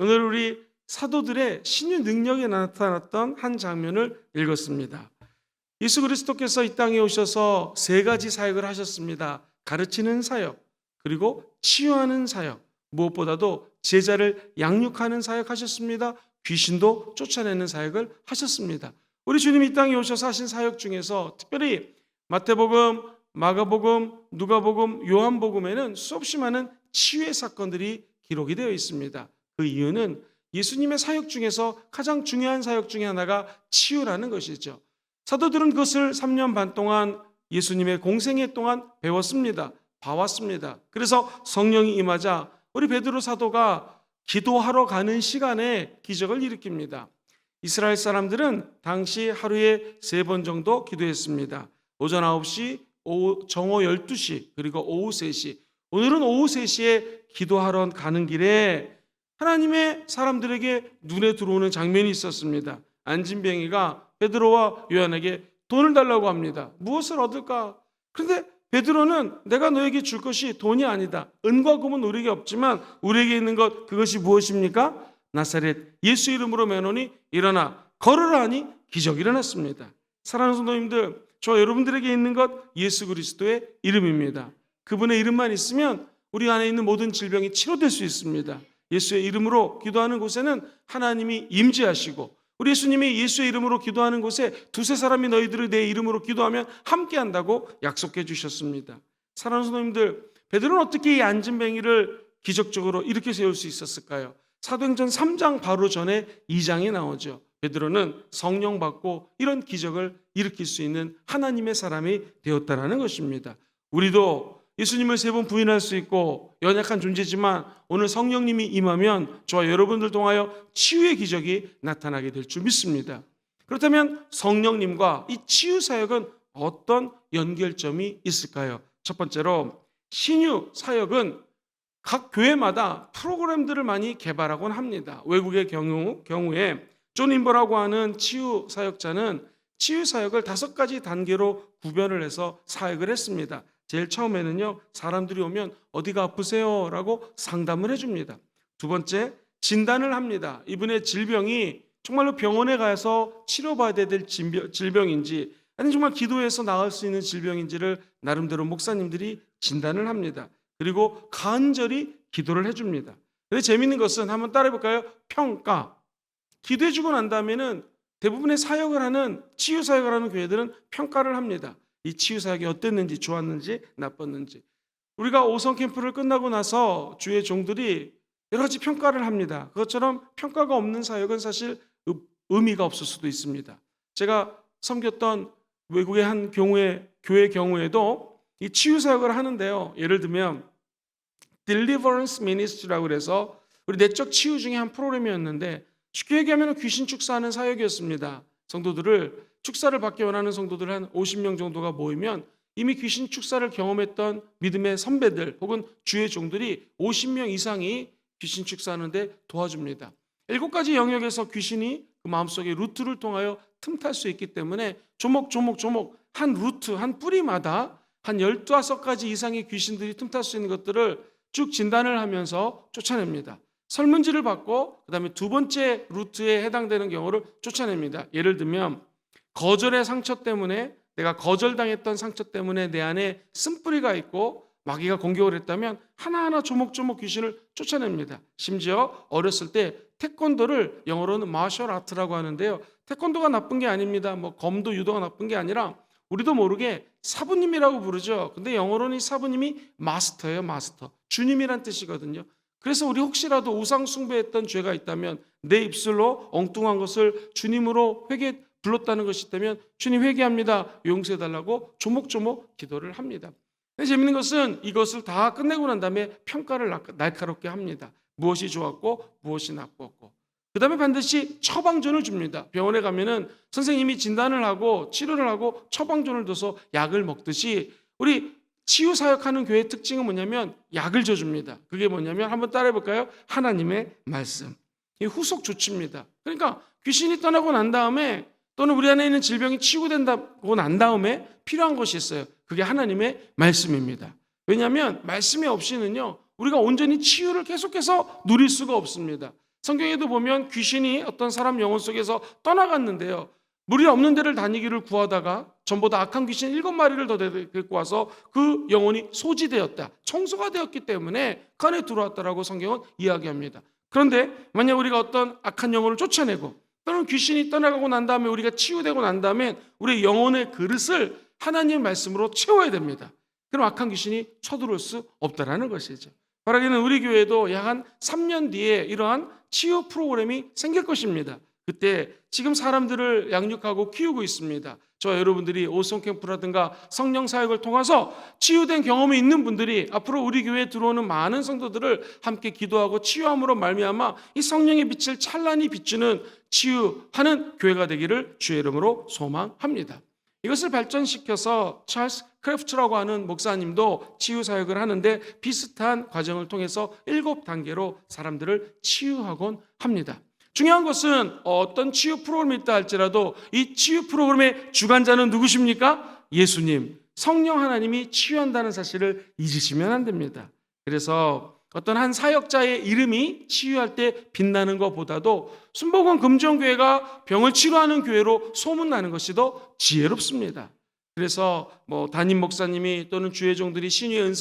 오늘 우리 사도들의 신유 능력이 나타났던 한 장면을 읽었습니다. 예수 그리스도께서 이 땅에 오셔서 세 가지 사역을 하셨습니다. 가르치는 사역, 그리고 치유하는 사역, 무엇보다도 제자를 양육하는 사역 하셨습니다. 귀신도 쫓아내는 사역을 하셨습니다. 우리 주님이 이 땅에 오셔서 하신 사역 중에서 특별히 마태복음, 마가복음, 누가복음, 요한복음에는 수없이 많은 치유의 사건들이 기록이 되어 있습니다. 그 이유는 예수님의 사역 중에서 가장 중요한 사역 중에 하나가 치유라는 것이죠. 사도들은 그것을 3년 반 동안 예수님의 공생애 동안 배웠습니다. 봐왔습니다. 그래서 성령이 임하자 우리 베드로 사도가 기도하러 가는 시간에 기적을 일으킵니다. 이스라엘 사람들은 당시 하루에 3번 정도 기도했습니다. 오전 9시, 정오 12시, 그리고 오후 3시. 오늘은 오후 3시에 기도하러 가는 길에 하나님의 사람들에게 눈에 들어오는 장면이 있었습니다. 안진뱅이가 베드로와 요한에게 돈을 달라고 합니다. 무엇을 얻을까? 그런데 베드로는 내가 너에게 줄 것이 돈이 아니다. 은과 금은 우리에게 없지만 우리에게 있는 것, 그것이 무엇입니까? 나사렛 예수 이름으로 매노니 일어나 걸으라 하니 기적이 일어났습니다. 사랑하는 성도님들, 저 여러분들에게 있는 것 예수 그리스도의 이름입니다. 그분의 이름만 있으면 우리 안에 있는 모든 질병이 치료될 수 있습니다. 예수의 이름으로 기도하는 곳에는 하나님이 임재하시고, 우리 예수님이 예수의 이름으로 기도하는 곳에 두세 사람이 너희들을 내 이름으로 기도하면 함께한다고 약속해 주셨습니다. 사랑하는 성도님들, 베드로는 어떻게 이 안진뱅이를 기적적으로 이렇게 세울 수 있었을까요? 사도행전 3장 바로 전에 2장에 나오죠. 베드로는 성령 받고 이런 기적을 일으킬 수 있는 하나님의 사람이 되었다는 것입니다. 우리도 예수님을 3번 부인할 수 있고 연약한 존재지만 오늘 성령님이 임하면 저와 여러분들 통하여 치유의 기적이 나타나게 될 줄 믿습니다. 그렇다면 성령님과 이 치유 사역은 어떤 연결점이 있을까요? 첫 번째로 신유 사역은 각 교회마다 프로그램들을 많이 개발하곤 합니다. 외국의 경우에 존 인버라고 하는 치유 사역자는 치유 사역을 5가지 단계로 구별을 해서 사역을 했습니다. 제일 처음에는요, 사람들이 오면 어디가 아프세요? 라고 상담을 해줍니다. 두 번째, 진단을 합니다. 이분의 질병이 정말로 병원에 가서 치료받아야 될 질병인지 아니면 정말 기도해서 나을 수 있는 질병인지를 나름대로 목사님들이 진단을 합니다. 그리고 간절히 기도를 해줍니다. 근데 재미있는 것은 한번 따라해볼까요? 평가. 기도해주고 난 다음에는 대부분의 사역을 하는, 치유 사역을 하는 교회들은 평가를 합니다. 이 치유 사역이 어땠는지, 좋았는지, 나빴는지. 우리가 오성 캠프를 끝나고 나서 주의 종들이 여러 가지 평가를 합니다. 그것처럼 평가가 없는 사역은 사실 의미가 없을 수도 있습니다. 제가 섬겼던 외국의 한 교회 경우에도 이 치유 사역을 하는데요. 예를 들면 Deliverance Ministry라고 해서 우리 내적 치유 중에 한 프로그램이었는데, 쉽게 얘기하면 귀신 축사하는 사역이었습니다. 성도들을, 축사를 받기 원하는 성도들 한 50명 정도가 모이면 이미 귀신 축사를 경험했던 믿음의 선배들 혹은 주의 종들이 50명 이상이 귀신 축사하는데 도와줍니다. 7가지 영역에서 귀신이 그 마음속에 루트를 통하여 틈탈 수 있기 때문에 조목조목 한 루트, 한 뿌리마다 한 15가지 이상의 귀신들이 틈탈 수 있는 것들을 쭉 진단을 하면서 쫓아냅니다. 설문지를 받고 그 다음에 2번째 루트에 해당되는 경우를 쫓아냅니다. 예를 들면 거절의 상처 때문에, 내가 거절당했던 상처 때문에 내 안에 쓴뿌리가 있고 마귀가 공격을 했다면 하나하나 조목조목 귀신을 쫓아냅니다. 심지어 어렸을 때 태권도를 영어로는 마셜 아트라고 하는데요. 태권도가 나쁜 게 아닙니다. 뭐 검도 유도가 나쁜 게 아니라 우리도 모르게 사부님이라고 부르죠. 근데 영어로는 이 사부님이 마스터예요. 마스터. 주님이란 뜻이거든요. 그래서 우리 혹시라도 우상 숭배했던 죄가 있다면, 내 입술로 엉뚱한 것을 주님으로 불렀다는 것이 있다면 주님 회개합니다, 용서해달라고 조목조목 기도를 합니다. 근데 재밌는 것은 이것을 다 끝내고 난 다음에 평가를 날카롭게 합니다. 무엇이 좋았고 무엇이 나빴고. 그 다음에 반드시 처방전을 줍니다. 병원에 가면은 선생님이 진단을 하고 치료를 하고 처방전을 둬서 약을 먹듯이 우리 치유 사역하는 교회의 특징은 뭐냐면 약을 줘줍니다. 그게 뭐냐면 한번 따라해볼까요? 하나님의 말씀. 이 후속 조치입니다. 그러니까 귀신이 떠나고 난 다음에 또는 우리 안에 있는 질병이 치유된다고 난 다음에 필요한 것이 있어요. 그게 하나님의 말씀입니다. 왜냐하면 말씀이 없이는요, 우리가 온전히 치유를 계속해서 누릴 수가 없습니다. 성경에도 보면 귀신이 어떤 사람 영혼 속에서 떠나갔는데요. 물이 없는 데를 다니기를 구하다가 전보다 악한 귀신 7마리를 더 데리고 와서 그 영혼이 소지되었다, 청소가 되었기 때문에 그 안에 들어왔다라고 성경은 이야기합니다. 그런데 만약 우리가 어떤 악한 영혼을 쫓아내고 또는 귀신이 떠나가고 난 다음에 우리가 치유되고 난 다음에 우리의 영혼의 그릇을 하나님의 말씀으로 채워야 됩니다. 그럼 악한 귀신이 쳐들어올 수 없다라는 것이죠. 바라기는 우리 교회도 약 한 3년 뒤에 이러한 치유 프로그램이 생길 것입니다. 그때 지금 사람들을 양육하고 키우고 있습니다. 저와 여러분들이 오송 캠프라든가 성령 사역을 통해서 치유된 경험이 있는 분들이 앞으로 우리 교회에 들어오는 많은 성도들을 함께 기도하고 치유함으로 말미암아 이 성령의 빛을 찬란히 비추는 치유하는 교회가 되기를 주의 이름으로 소망합니다. 이것을 발전시켜서 찰스 크래프트라고 하는 목사님도 치유 사역을 하는데 비슷한 과정을 통해서 7단계로 사람들을 치유하곤 합니다. 중요한 것은 어떤 치유 프로그램이 있다 할지라도 이 치유 프로그램의 주관자는 누구십니까? 예수님, 성령 하나님이 치유한다는 사실을 잊으시면 안 됩니다. 그래서 어떤 한 사역자의 이름이 치유할 때 빛나는 것보다도 순복음 금정교회가 병을 치료하는 교회로 소문나는 것이 더 지혜롭습니다. 그래서 담임 목사님이 또는 주의 종들이 신유의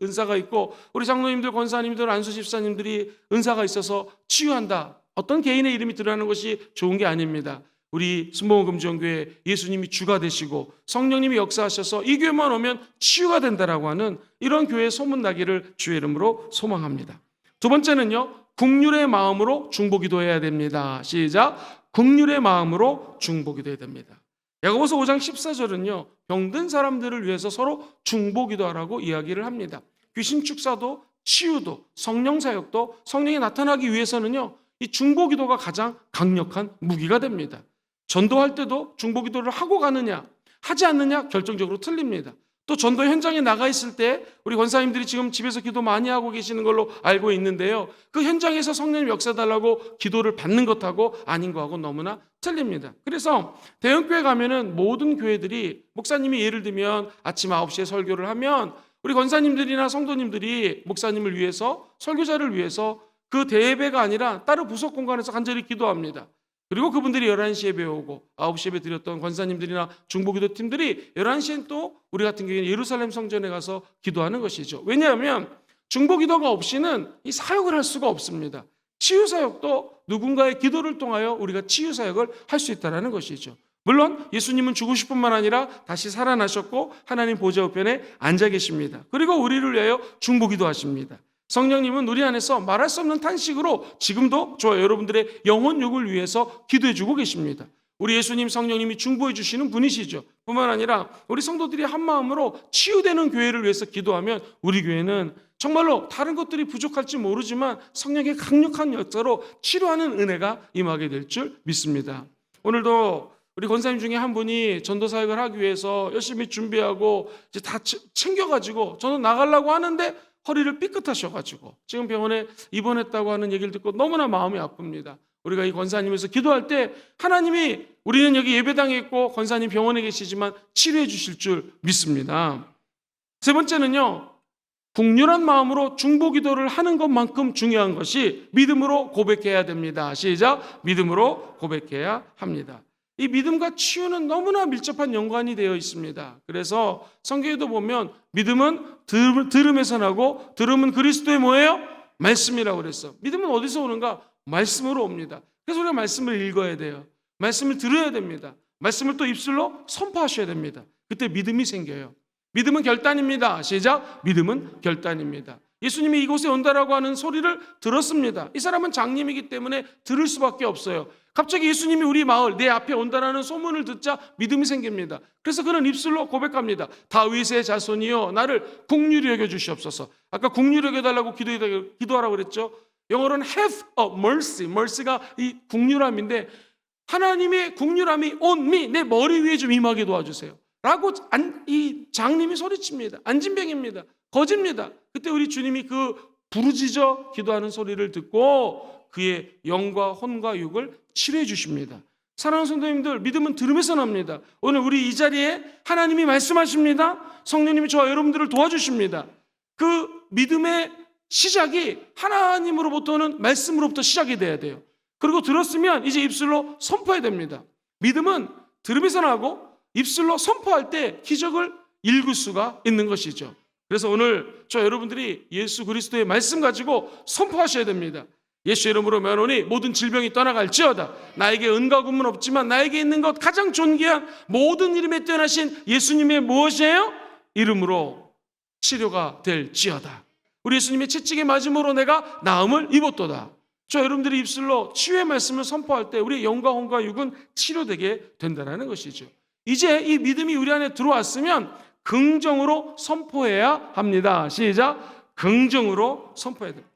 은사가 있고 우리 장로님들, 권사님들, 안수 집사님들이 은사가 있어서 치유한다, 어떤 개인의 이름이 드러나는 것이 좋은 게 아닙니다. 우리 순복음 금정교회 예수님이 주가 되시고 성령님이 역사하셔서 이 교회만 오면 치유가 된다라고 하는 이런 교회에 소문나기를 주의 이름으로 소망합니다. 두 번째는요, 긍휼의 마음으로 중보기도해야 됩니다. 시작. 긍휼의 마음으로 중보기도해야 됩니다. 야고보서 5장 14절은요, 병든 사람들을 위해서 서로 중보기도하라고 이야기를 합니다. 귀신 축사도 치유도 성령 사역도 성령이 나타나기 위해서는요, 이 중보기도가 가장 강력한 무기가 됩니다. 전도할 때도 중보기도를 하고 가느냐 하지 않느냐 결정적으로 틀립니다. 또 전도 현장에 나가 있을 때 우리 권사님들이 지금 집에서 기도 많이 하고 계시는 걸로 알고 있는데요, 그 현장에서 성령님 역사달라고 기도를 받는 것하고 아닌 것하고 너무나 틀립니다. 그래서 대형교회 가면은 모든 교회들이 목사님이 예를 들면 아침 9시에 설교를 하면 우리 권사님들이나 성도님들이 목사님을 위해서, 설교자를 위해서 그 대예배가 아니라 따로 부속 공간에서 간절히 기도합니다. 그리고 그분들이 11시에 배우고 9시에 예배 드렸던 권사님들이나 중보기도 팀들이 11시엔 또 우리 같은 경우에는 예루살렘 성전에 가서 기도하는 것이죠. 왜냐하면 중보기도가 없이는 이 사역을 할 수가 없습니다. 치유사역도 누군가의 기도를 통하여 우리가 치유사역을 할 수 있다는 것이죠. 물론 예수님은 죽으실 뿐만 아니라 다시 살아나셨고 하나님 보좌 우편에 앉아 계십니다. 그리고 우리를 위하여 중보기도 하십니다. 성령님은 우리 안에서 말할 수 없는 탄식으로 지금도 저와 여러분들의 영혼 욕을 위해서 기도해 주고 계십니다. 우리 예수님, 성령님이 중보해 주시는 분이시죠. 뿐만 아니라 우리 성도들이 한 마음으로 치유되는 교회를 위해서 기도하면 우리 교회는 정말로 다른 것들이 부족할지 모르지만 성령의 강력한 역사로 치료하는 은혜가 임하게 될 줄 믿습니다. 오늘도 우리 권사님 중에 한 분이 전도 사역을 하기 위해서 열심히 준비하고 이제 다 챙겨가지고 저는 나가려고 하는데 허리를 삐끗하셔가지고 지금 병원에 입원했다고 하는 얘기를 듣고 너무나 마음이 아픕니다. 우리가 이 권사님에서 기도할 때 하나님이 우리는 여기 예배당에 있고 권사님 병원에 계시지만 치료해 주실 줄 믿습니다. 세 번째는요, 긍휼한 마음으로 중보기도를 하는 것만큼 중요한 것이 믿음으로 고백해야 됩니다. 시작. 믿음으로 고백해야 합니다. 이 믿음과 치유는 너무나 밀접한 연관이 되어 있습니다. 그래서 성경에도 보면 믿음은 들음에서 나고 들음은 그리스도의 뭐예요? 말씀이라고 그랬어. 믿음은 어디서 오는가? 말씀으로 옵니다. 그래서 우리가 말씀을 읽어야 돼요. 말씀을 들어야 됩니다. 말씀을 또 입술로 선포하셔야 됩니다. 그때 믿음이 생겨요. 믿음은 결단입니다. 시작. 믿음은 결단입니다. 예수님이 이곳에 온다라고 하는 소리를 들었습니다. 이 사람은 장님이기 때문에 들을 수밖에 없어요. 갑자기 예수님이 우리 마을 내 앞에 온다라는 소문을 듣자 믿음이 생깁니다. 그래서 그는 입술로 고백합니다. 다윗의 자손이여 나를 긍휼히 여겨 주시옵소서. 아까 긍휼히 여겨 달라고 기도하라고 그랬죠. 영어로는 have a mercy. mercy가 이 긍휼함인데 하나님의 긍휼함이 on me, 내 머리 위에 좀 임하게 도와주세요 라고 이 장님이 소리칩니다. 안진병입니다. 거짓입니다. 그때 우리 주님이 그 부르짖어 기도하는 소리를 듣고 그의 영과 혼과 육을 치료해 주십니다. 사랑하는 성도님들, 믿음은 들음에서 납니다. 오늘 우리 이 자리에 하나님이 말씀하십니다. 성령님이 저와 여러분들을 도와주십니다. 그 믿음의 시작이 하나님으로부터는 말씀으로부터 시작이 돼야 돼요. 그리고 들었으면 이제 입술로 선포해야 됩니다. 믿음은 들으면서 나고 입술로 선포할 때 기적을 읽을 수가 있는 것이죠. 그래서 오늘 저 여러분들이 예수 그리스도의 말씀 가지고 선포하셔야 됩니다. 예수 이름으로 명하노니 모든 질병이 떠나갈지어다. 나에게 은과 금은 없지만 나에게 있는 것 가장 존귀한 모든 이름에 뛰어나신 예수님의 무엇이에요? 이름으로 치료가 될지어다. 우리 예수님의 채찍에 맞음으로 내가 나음을 입었도다. 저 여러분들이 입술로 치유의 말씀을 선포할 때 우리의 영과 혼과 육은 치료되게 된다는 것이죠. 이제 이 믿음이 우리 안에 들어왔으면 긍정으로 선포해야 합니다. 시작. 긍정으로 선포해야 됩니다.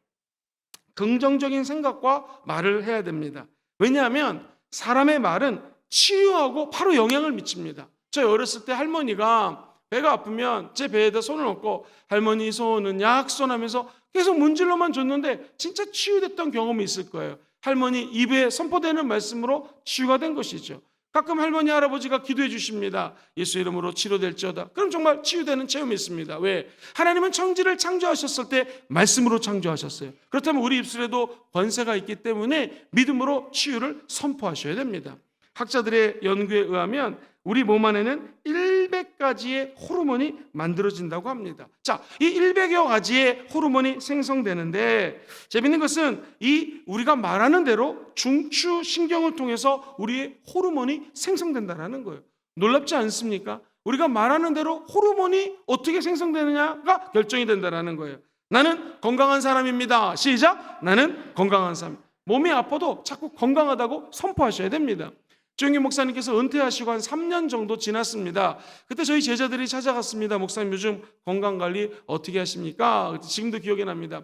긍정적인 생각과 말을 해야 됩니다. 왜냐하면 사람의 말은 치유하고 바로 영향을 미칩니다. 저 어렸을 때 할머니가 배가 아프면 제 배에다 손을 얹고 할머니 손은 약손 하면서 계속 문질러만 줬는데 진짜 치유됐던 경험이 있을 거예요. 할머니 입에 선포되는 말씀으로 치유가 된 것이죠. 가끔 할머니 할아버지가 기도해 주십니다. 예수 이름으로 치료될지어다. 그럼 정말 치유되는 체험이 있습니다. 왜? 하나님은 천지를 창조하셨을 때 말씀으로 창조하셨어요. 그렇다면 우리 입술에도 권세가 있기 때문에 믿음으로 치유를 선포하셔야 됩니다. 학자들의 연구에 의하면 우리 몸 안에는 100가지의 호르몬이 만들어진다고 합니다. 자, 이 100여 가지의 호르몬이 생성되는데 재밌는 것은 이 우리가 말하는 대로 중추신경을 통해서 우리의 호르몬이 생성된다는 거예요. 놀랍지 않습니까? 우리가 말하는 대로 호르몬이 어떻게 생성되느냐가 결정이 된다는 거예요. 나는 건강한 사람입니다. 시작. 나는 건강한 사람. 몸이 아파도 자꾸 건강하다고 선포하셔야 됩니다. 조영기 목사님께서 은퇴하시고 한 3년 정도 지났습니다. 그때 저희 제자들이 찾아갔습니다. 목사님 요즘 건강관리 어떻게 하십니까? 지금도 기억이 납니다.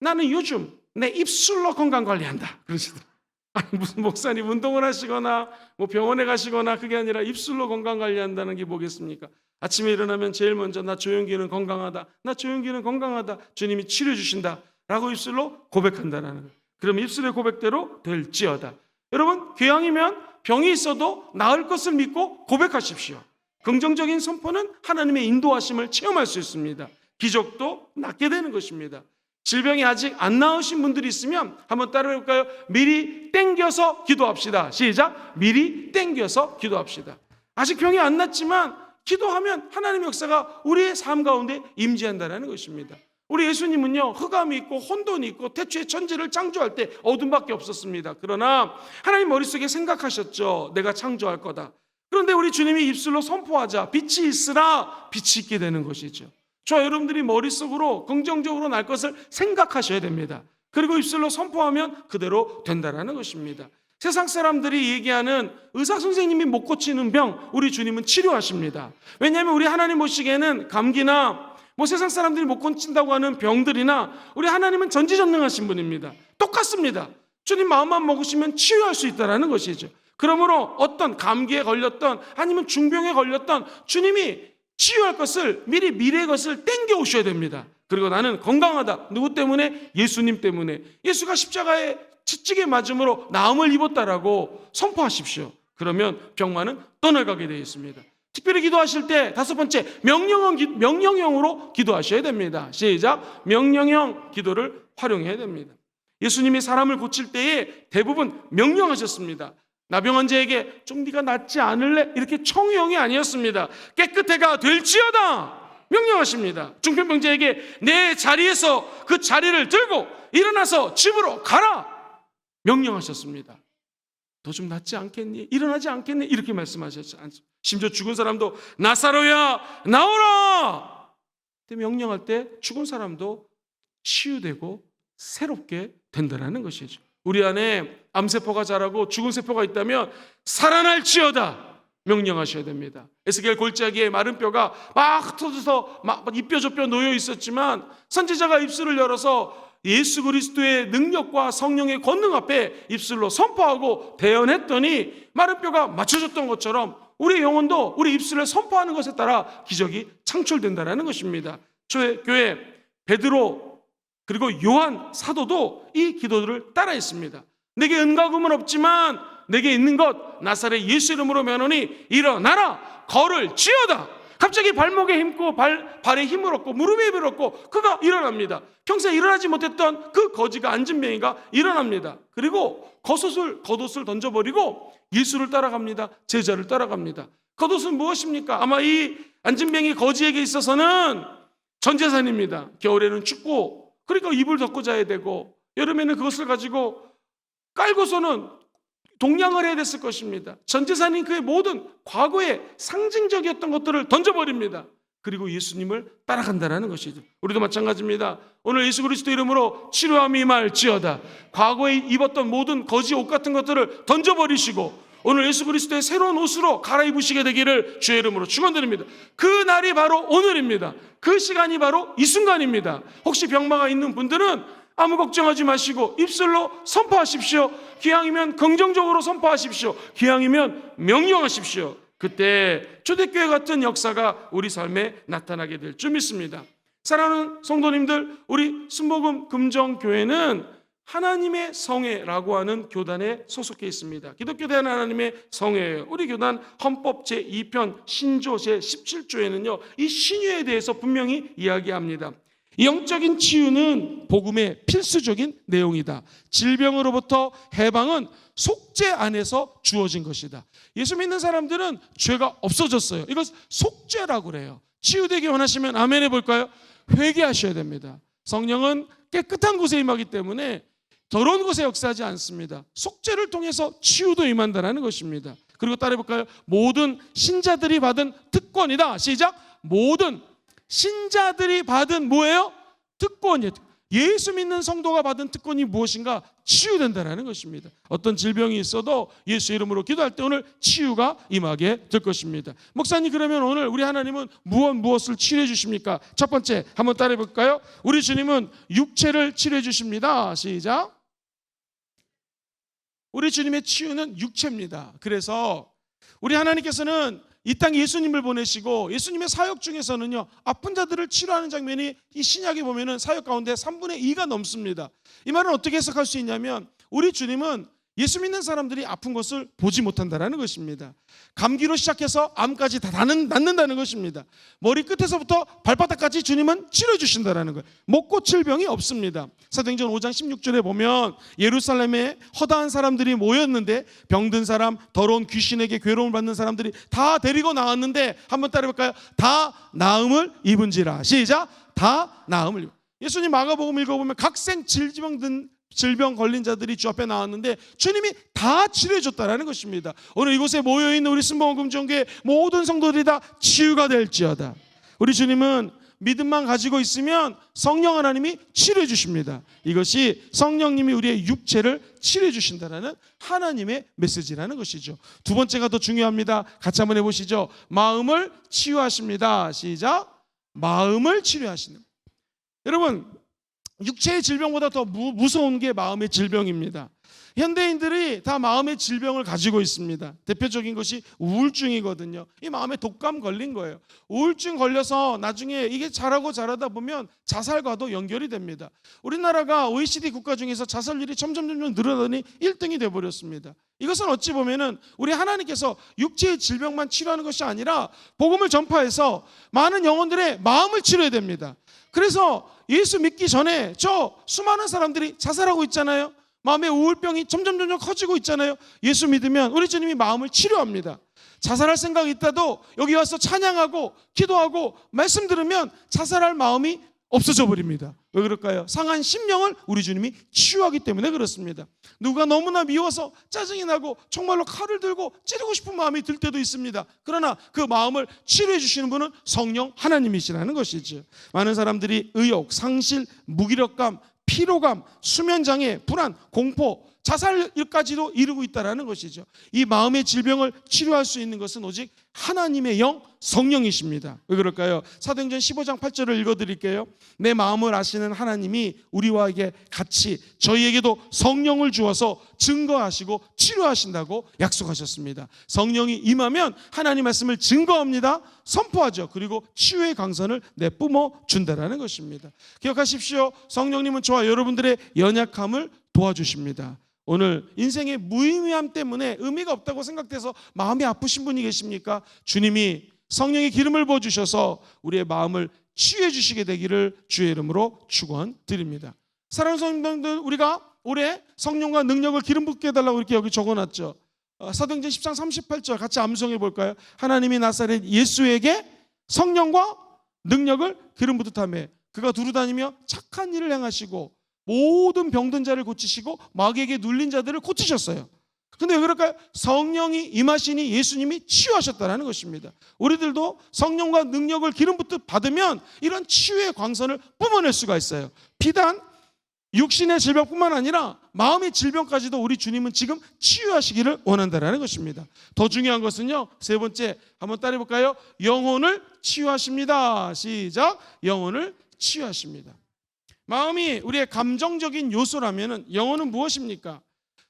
나는 요즘 내 입술로 건강관리한다 그러시더라고요. 아니, 무슨 목사님 운동을 하시거나 뭐 병원에 가시거나 그게 아니라 입술로 건강관리한다는 게 뭐겠습니까? 아침에 일어나면 제일 먼저 나 조영기는 건강하다. 나 조영기는 건강하다. 주님이 치료해 주신다 라고 입술로 고백한다는 거예요. 그럼 입술의 고백대로 될지어다. 여러분 교양이면 병이 있어도 나을 것을 믿고 고백하십시오. 긍정적인 선포는 하나님의 인도하심을 체험할 수 있습니다. 기적도 낫게 되는 것입니다. 질병이 아직 안 나으신 분들이 있으면 한번 따라해볼까요? 미리 땡겨서 기도합시다. 시작. 미리 땡겨서 기도합시다. 아직 병이 안 낫지만 기도하면 하나님의 역사가 우리의 삶 가운데 임재한다는 것입니다. 우리 예수님은요 흑암이 있고 혼돈이 있고 태초에 천지를 창조할 때 어둠밖에 없었습니다. 그러나 하나님 머릿속에 생각하셨죠. 내가 창조할 거다. 그런데 우리 주님이 입술로 선포하자 빛이 있으라 빛이 있게 되는 것이죠. 저 여러분들이 머릿속으로 긍정적으로 날 것을 생각하셔야 됩니다. 그리고 입술로 선포하면 그대로 된다는 것입니다. 세상 사람들이 얘기하는 의사 선생님이 못 고치는 병 우리 주님은 치료하십니다. 왜냐하면 우리 하나님 보시기에는 감기나 뭐 세상 사람들이 못 고친다고 하는 병들이나 우리 하나님은 전지전능하신 분입니다. 똑같습니다. 주님 마음만 먹으시면 치유할 수 있다는 것이죠. 그러므로 어떤 감기에 걸렸던 아니면 중병에 걸렸던 주님이 치유할 것을 미리 미래의 것을 땡겨 오셔야 됩니다. 그리고 나는 건강하다. 누구 때문에? 예수님 때문에. 예수가 십자가에 채찍에 맞음으로 나음을 입었다라고 선포하십시오. 그러면 병만은 떠나가게 되어 있습니다. 특별히 기도하실 때 다섯 번째 명령형으로 기도하셔야 됩니다. 시작. 명령형 기도를 활용해야 됩니다. 예수님이 사람을 고칠 때에 대부분 명령하셨습니다. 나병한 자에게 좀 네가 낫지 않을래? 이렇게 청유형이 아니었습니다. 깨끗해가 될지어다 명령하십니다. 중풍병자에게 내 자리에서 그 자리를 들고 일어나서 집으로 가라 명령하셨습니다. 너 좀 낫지 않겠니? 일어나지 않겠니? 이렇게 말씀하셨지 않습니다. 심지어 죽은 사람도 나사로야 나오라! 명령할 때 죽은 사람도 치유되고 새롭게 된다는 것이죠. 우리 안에 암세포가 자라고 죽은 세포가 있다면 살아날지어다 명령하셔야 됩니다. 에스겔 골짜기에 마른 뼈가 막 흩어져서 막 이뼈 저뼈 놓여 있었지만 선지자가 입술을 열어서 예수 그리스도의 능력과 성령의 권능 앞에 입술로 선포하고 대언했더니 마른 뼈가 맞춰졌던 것처럼 우리 영혼도 우리 입술을 선포하는 것에 따라 기적이 창출된다는 것입니다. 교회 베드로 그리고 요한 사도도 이 기도들을 따라했습니다. 내게 은과 금은 없지만 내게 있는 것 나사렛 예수 이름으로 명하노니 일어나라 걸을지어다. 갑자기 발목에 힘고 발에 힘을 얻고 무릎에 힘을 얻고 그가 일어납니다. 평소에 일어나지 못했던 그 거지가 안진뱅이가 일어납니다. 그리고 겉옷을 던져버리고 예수를 따라갑니다. 제자를 따라갑니다. 겉옷은 무엇입니까? 아마 이 안진뱅이 거지에게 있어서는 전 재산입니다. 겨울에는 춥고 그러니까 이불 덮고 자야 되고 여름에는 그것을 가지고 깔고서는 동냥을 해야 됐을 것입니다. 전 재산인 그의 모든 과거의 상징적이었던 것들을 던져버립니다. 그리고 예수님을 따라간다는 것이죠. 우리도 마찬가지입니다. 오늘 예수 그리스도 이름으로 치료함이 임할지어다. 과거에 입었던 모든 거지 옷 같은 것들을 던져버리시고 오늘 예수 그리스도의 새로운 옷으로 갈아입으시게 되기를 주의 이름으로 축원드립니다. 그 날이 바로 오늘입니다. 그 시간이 바로 이 순간입니다. 혹시 병마가 있는 분들은 아무 걱정하지 마시고 입술로 선포하십시오. 기왕이면 긍정적으로 선포하십시오. 기왕이면 명령하십시오. 그때 초대교회 같은 역사가 우리 삶에 나타나게 될 줄 믿습니다. 사랑하는 성도님들, 우리 순복음 금정교회는 하나님의 성회라고 하는 교단에 소속해 있습니다. 기독교 대한 하나님의 성회예요. 우리 교단 헌법 제2편 신조 제17조에는요 이 신유에 대해서 분명히 이야기합니다. 영적인 치유는 복음의 필수적인 내용이다. 질병으로부터 해방은 속죄 안에서 주어진 것이다. 예수 믿는 사람들은 죄가 없어졌어요. 이걸 속죄라고 그래요. 치유되기 원하시면 아멘 해볼까요? 회개하셔야 됩니다. 성령은 깨끗한 곳에 임하기 때문에 더러운 곳에 역사하지 않습니다. 속죄를 통해서 치유도 임한다는 것입니다. 그리고 따라해볼까요? 모든 신자들이 받은 특권이다. 시작! 모든 신자들이 받은 뭐예요? 특권이에요. 예수 믿는 성도가 받은 특권이 무엇인가? 치유된다는 것입니다. 어떤 질병이 있어도 예수 이름으로 기도할 때 오늘 치유가 임하게 될 것입니다. 목사님, 그러면 오늘 우리 하나님은 무엇을 치료해 주십니까? 첫 번째 한번 따라해 볼까요? 우리 주님은 육체를 치료해 주십니다. 시작. 우리 주님의 치유는 육체입니다. 그래서 우리 하나님께서는 이 땅에 예수님을 보내시고 예수님의 사역 중에서는요 아픈 자들을 치료하는 장면이 이 신약에 보면은 사역 가운데 3분의 2가 넘습니다. 이 말은 어떻게 해석할 수 있냐면 우리 주님은 예수 믿는 사람들이 아픈 것을 보지 못한다는 것입니다. 감기로 시작해서 암까지 다 낫는다는 것입니다. 머리 끝에서부터 발바닥까지 주님은 치료해 주신다는 거예요. 못 고칠 병이 없습니다. 사도행전 5장 16절에 보면 예루살렘에 허다한 사람들이 모였는데 병든 사람, 더러운 귀신에게 괴로움을 받는 사람들이 다 데리고 나왔는데 한번 따라해볼까요? 다 나음을 입은지라. 시작. 다 나음을 입은. 예수님 마가복음 읽어보면 각생 질병 걸린 자들이 주 앞에 나왔는데 주님이 다 치료해 줬다는 것입니다. 오늘 이곳에 모여있는 우리 순복음 금정교회 모든 성도들이 다 치유가 될지어다. 우리 주님은 믿음만 가지고 있으면 성령 하나님이 치료해 주십니다. 이것이 성령님이 우리의 육체를 치료해 주신다는 하나님의 메시지라는 것이죠. 두 번째가 더 중요합니다. 같이 한번 해보시죠. 마음을 치유하십니다. 시작. 마음을 치료하시는. 여러분, 육체의 질병보다 더 무서운 게 마음의 질병입니다. 현대인들이 다 마음의 질병을 가지고 있습니다. 대표적인 것이 우울증이거든요. 이 마음에 독감 걸린 거예요. 우울증 걸려서 나중에 이게 자라다 보면 자살과도 연결이 됩니다. 우리나라가 OECD 국가 중에서 자살률이 점점 늘어나더니 1등이 돼버렸습니다. 이것은 어찌 보면은 우리 하나님께서 육체의 질병만 치료하는 것이 아니라 복음을 전파해서 많은 영혼들의 마음을 치료해야 됩니다. 그래서 예수 믿기 전에 저 수많은 사람들이 자살하고 있잖아요. 마음의 우울병이 점점 커지고 있잖아요. 예수 믿으면 우리 주님이 마음을 치료합니다. 자살할 생각이 있다도 여기 와서 찬양하고 기도하고 말씀 들으면 자살할 마음이 없어져 버립니다. 왜 그럴까요? 상한 심령을 우리 주님이 치유하기 때문에 그렇습니다. 누가 너무나 미워서 짜증이 나고 정말로 칼을 들고 찌르고 싶은 마음이 들 때도 있습니다. 그러나 그 마음을 치료해 주시는 분은 성령 하나님이시라는 것이죠. 많은 사람들이 의욕, 상실, 무기력감, 피로감, 수면장애, 불안, 공포, 자살까지도 이루고 있다는 것이죠. 이 마음의 질병을 치료할 수 있는 것은 오직 하나님의 영, 성령이십니다. 왜 그럴까요? 사도행전 15장 8절을 읽어드릴게요. 내 마음을 아시는 하나님이 우리와 같이 저희에게도 성령을 주어서 증거하시고 치료하신다고 약속하셨습니다. 성령이 임하면 하나님 말씀을 증거합니다. 선포하죠. 그리고 치유의 강선을 내뿜어 준다는 것입니다. 기억하십시오. 성령님은 저와 여러분들의 연약함을 도와주십니다. 오늘 인생의 무의미함 때문에 의미가 없다고 생각돼서 마음이 아프신 분이 계십니까? 주님이 성령의 기름을 부어주셔서 우리의 마음을 치유해 주시게 되기를 주의 이름으로 축원드립니다. 사랑하는 성도님들, 우리가 올해 성령과 능력을 기름 붓게 해달라고 이렇게 여기 적어놨죠. 사도행전 10장 38절 같이 암송해 볼까요? 하나님이 나사렛 예수에게 성령과 능력을 기름 붓듯하며 그가 두루다니며 착한 일을 행하시고 모든 병든 자를 고치시고 마귀에게 눌린 자들을 고치셨어요. 근데 왜 그럴까요? 성령이 임하시니 예수님이 치유하셨다는 것입니다. 우리들도 성령과 능력을 기름 붓듯 받으면 이런 치유의 광선을 뿜어낼 수가 있어요. 비단 육신의 질병뿐만 아니라 마음의 질병까지도 우리 주님은 지금 치유하시기를 원한다는 것입니다. 더 중요한 것은요, 세 번째 한번 따라해 볼까요? 영혼을 치유하십니다. 시작. 영혼을 치유하십니다. 마음이 우리의 감정적인 요소라면 영혼은 무엇입니까?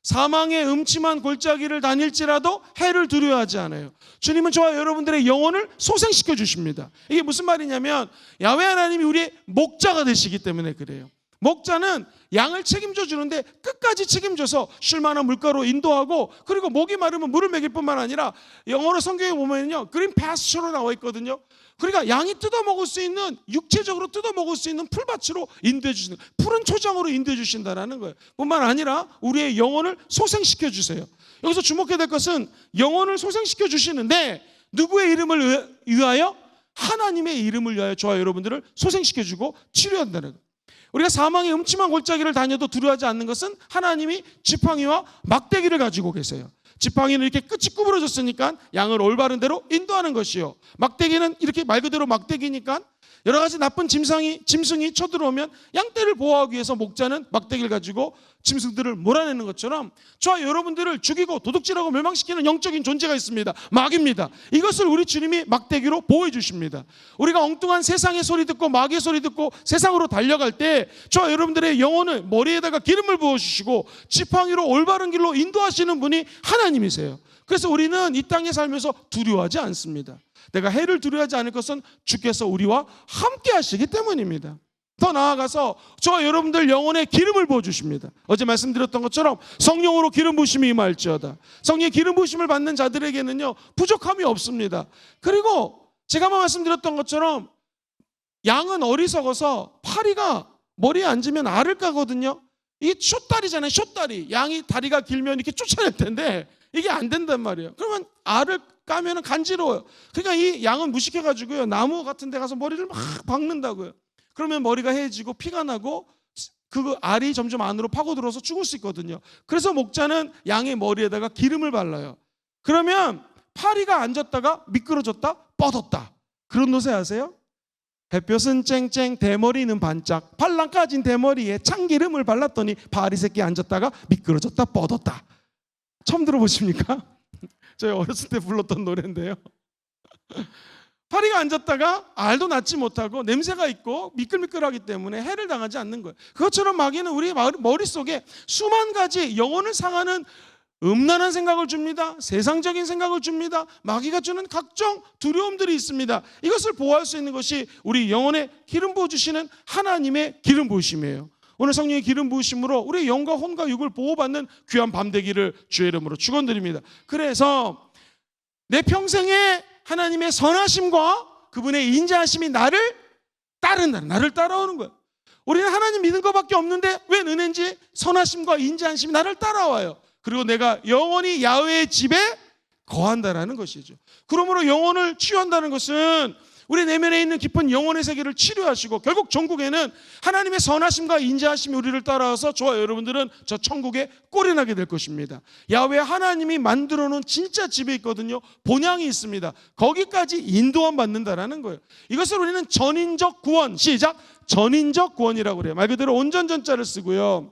사망의 음침한 골짜기를 다닐지라도 해를 두려워하지 않아요. 주님은 저와 여러분들의 영혼을 소생시켜 주십니다. 이게 무슨 말이냐면 야훼 하나님이 우리의 목자가 되시기 때문에 그래요. 목자는 양을 책임져 주는데 끝까지 책임져서 쉴만한 물가로 인도하고, 그리고 목이 마르면 물을 먹일 뿐만 아니라 영어로 성경에 보면요, 그린 패스처로 나와 있거든요. 그러니까 양이 뜯어먹을 수 있는, 육체적으로 뜯어먹을 수 있는 풀밭으로 인도해 주시는, 푸른 초장으로 인도해 주신다는 거예요. 뿐만 아니라 우리의 영혼을 소생시켜 주세요. 여기서 주목해야 될 것은 영혼을 소생시켜 주시는데 누구의 이름을 위하여? 하나님의 이름을 위하여 저와 여러분들을 소생시켜 주고 치료한다는 거예요. 우리가 사망의 음침한 골짜기를 다녀도 두려워하지 않는 것은 하나님이 지팡이와 막대기를 가지고 계세요. 지팡이는 이렇게 끝이 구부러졌으니까 양을 올바른 대로 인도하는 것이요, 막대기는 이렇게 말 그대로 막대기니까 여러 가지 나쁜 짐승이 쳐들어오면 양떼를 보호하기 위해서 목자는 막대기를 가지고 짐승들을 몰아내는 것처럼 저와 여러분들을 죽이고 도둑질하고 멸망시키는 영적인 존재가 있습니다. 마귀입니다. 이것을 우리 주님이 막대기로 보호해 주십니다. 우리가 엉뚱한 세상의 소리 듣고 마귀의 소리 듣고 세상으로 달려갈 때 저와 여러분들의 영혼을 머리에다가 기름을 부어주시고 지팡이로 올바른 길로 인도하시는 분이 하나님이세요. 그래서 우리는 이 땅에 살면서 두려워하지 않습니다. 내가 해를 두려워하지 않을 것은 주께서 우리와 함께 하시기 때문입니다. 더 나아가서 저와 여러분들 영혼에 기름을 부어주십니다. 어제 말씀드렸던 것처럼 성령으로 기름 부으심이 임할지어다. 성령의 기름 부으심을 받는 자들에게는요, 부족함이 없습니다. 그리고 제가 말씀드렸던 것처럼 양은 어리석어서 파리가 머리에 앉으면 알을 까거든요. 이게 숏다리잖아요. 숏다리. 양이 다리가 길면 이렇게 쫓아낼 텐데 이게 안 된단 말이에요. 그러면 알을 까면 간지러워요. 그러니까 이 양은 무식해가지고요, 나무 같은 데 가서 머리를 막 박는다고요. 그러면 머리가 해지고 피가 나고 그 알이 점점 안으로 파고들어서 죽을 수 있거든요. 그래서 목자는 양의 머리에다가 기름을 발라요. 그러면 파리가 앉았다가 미끄러졌다 뻗었다. 그런 노새 아세요? 햇볕은 쨍쨍 대머리는 반짝, 발랑 까진 대머리에 참기름을 발랐더니 파리 새끼 앉았다가 미끄러졌다 뻗었다. 처음 들어보십니까? 저희 어렸을 때 불렀던 노래인데요. 파리가 앉았다가 알도 낳지 못하고 냄새가 있고 미끌미끌하기 때문에 해를 당하지 않는 거예요. 그것처럼 마귀는 우리 머릿속에 수만 가지 영혼을 상하는 음란한 생각을 줍니다. 세상적인 생각을 줍니다. 마귀가 주는 각종 두려움들이 있습니다. 이것을 보호할 수 있는 것이 우리 영혼에 기름 부어주시는 하나님의 기름 부으심이에요. 오늘 성령의 기름 부으심으로 우리의 영과 혼과 육을 보호받는 귀한 밤 되기를 주의 이름으로 축원드립니다. 그래서 내 평생에 하나님의 선하심과 그분의 인자하심이 나를 따른다, 나를 따라오는 거예요. 우리는 하나님 믿은 것밖에 없는데 왜 은혜인지 선하심과 인자하심이 나를 따라와요. 그리고 내가 영원히 야훼의 집에 거한다라는 것이죠. 그러므로 영혼을 치유한다는 것은 우리 내면에 있는 깊은 영혼의 세계를 치료하시고 결국 전국에는 하나님의 선하심과 인자하심이 우리를 따라와서 저와 여러분들은 저 천국에 꼴이 나게 될 것입니다. 야훼 하나님이 만들어 놓은 진짜 집에 있거든요. 본향이 있습니다. 거기까지 인도함 받는다라는 거예요. 이것을 우리는 전인적 구원, 시작, 전인적 구원이라고 그래요. 말 그대로 온전전자를 쓰고요,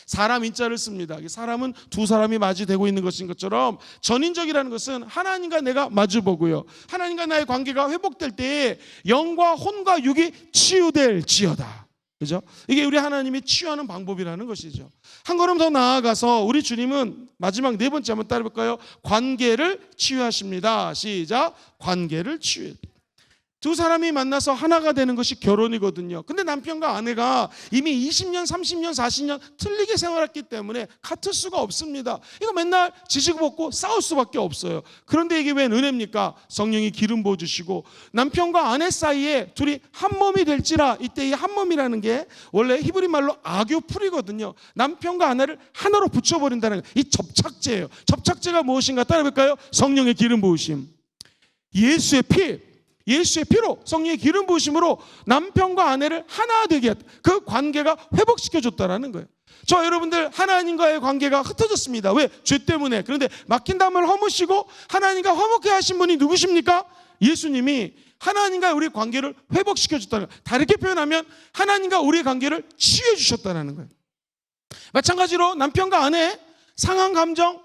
사람 인자를 씁니다. 사람은 두 사람이 마주되고 있는 것인 것처럼 전인적이라는 것은 하나님과 내가 마주보고요, 하나님과 나의 관계가 회복될 때에 영과 혼과 육이 치유될지어다. 그죠? 이게 우리 하나님이 치유하는 방법이라는 것이죠. 한 걸음 더 나아가서 우리 주님은 마지막 네 번째 한번 따라해볼까요? 관계를 치유하십니다. 시작. 관계를 치유해. 두 사람이 만나서 하나가 되는 것이 결혼이거든요. 근데 남편과 아내가 이미 20년, 30년, 40년 틀리게 생활했기 때문에 같을 수가 없습니다. 이거 맨날 지지고 볶고 싸울 수밖에 없어요. 그런데 이게 왜 은혜입니까? 성령이 기름 부어주시고 남편과 아내 사이에 둘이 한 몸이 될지라. 이때 이 한 몸이라는 게 원래 히브리 말로 아교풀이거든요. 남편과 아내를 하나로 붙여버린다는 거예요. 이 접착제예요. 접착제가 무엇인가 따라볼까요? 성령의 기름 부으심. 예수의 피로, 성령의 기름 부으심으로 남편과 아내를 하나 되게 했다. 그 관계가 회복시켜줬다라는 거예요. 저 여러분들 하나님과의 관계가 흩어졌습니다. 왜? 죄 때문에. 그런데 막힌 담을 허무시고 하나님과 화목해 하신 분이 누구십니까? 예수님이 하나님과 우리의 관계를 회복시켜줬다는 거예요. 다르게 표현하면 하나님과 우리의 관계를 치유해 주셨다는 거예요. 마찬가지로 남편과 아내 상한 감정,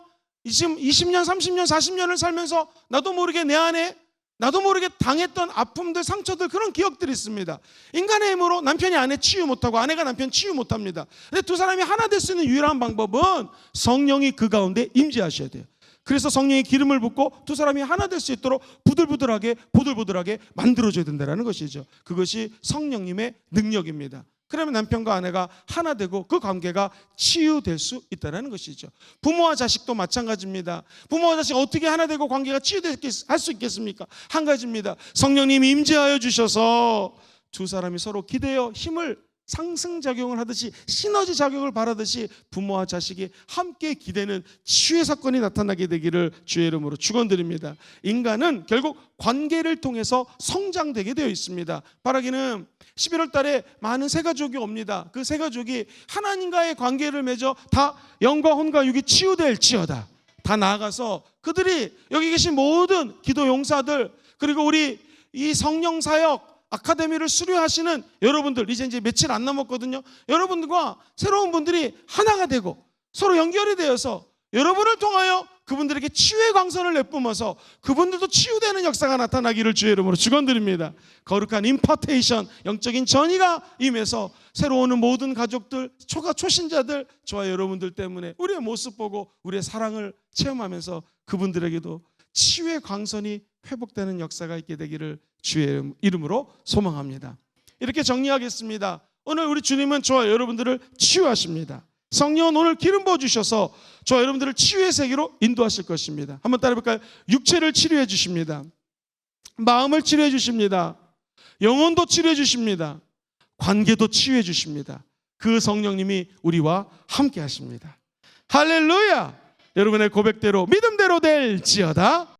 지금 20년, 30년, 40년을 살면서 나도 모르게 내 안에 나도 모르게 당했던 아픔들, 상처들, 그런 기억들이 있습니다. 인간의 힘으로 남편이 아내 치유 못하고 아내가 남편 치유 못합니다. 근데 두 사람이 하나 될 수 있는 유일한 방법은 성령이 그 가운데 임재하셔야 돼요. 그래서 성령의 기름을 붓고 두 사람이 하나 될 수 있도록 부들부들하게 만들어줘야 된다는 것이죠. 그것이 성령님의 능력입니다. 그러면 남편과 아내가 하나 되고 그 관계가 치유될 수 있다는 것이죠. 부모와 자식도 마찬가지입니다. 부모와 자식 어떻게 하나 되고 관계가 치유할 수 있겠습니까? 한 가지입니다. 성령님이 임재하여 주셔서 두 사람이 서로 기대어 힘을 상승작용을 하듯이 시너지 작용을 바라듯이 부모와 자식이 함께 기대는 치유의 사건이 나타나게 되기를 주의 이름으로 축원드립니다. 인간은 결국 관계를 통해서 성장되게 되어 있습니다. 바라기는 11월 달에 많은 새 가족이 옵니다. 그 새 가족이 하나님과의 관계를 맺어 다 영과 혼과 육이 치유될지어다. 다 나아가서 그들이 여기 계신 모든 기도 용사들, 그리고 우리 이 성령 사역 아카데미를 수료하시는 여러분들, 이제 며칠 안 남았거든요. 여러분들과 새로운 분들이 하나가 되고 서로 연결이 되어서 여러분을 통하여 그분들에게 치유의 광선을 내뿜어서 그분들도 치유되는 역사가 나타나기를 주의 이름으로 축원드립니다. 거룩한 임파테이션, 영적인 전이가 임해서 새로 오는 모든 가족들, 초신자들, 저와 여러분들 때문에 우리의 모습 보고 우리의 사랑을 체험하면서 그분들에게도 치유의 광선이 회복되는 역사가 있게 되기를 주의 이름으로 소망합니다. 이렇게 정리하겠습니다. 오늘 우리 주님은 저와 여러분들을 치유하십니다. 성령은 오늘 기름 부어주셔서 저와 여러분들을 치유의 세계로 인도하실 것입니다. 한번 따라해볼까요? 육체를 치료해 주십니다. 마음을 치료해 주십니다. 영혼도 치료해 주십니다. 관계도 치유해 주십니다. 그 성령님이 우리와 함께 하십니다. 할렐루야! 여러분의 고백대로 믿음대로 될지어다.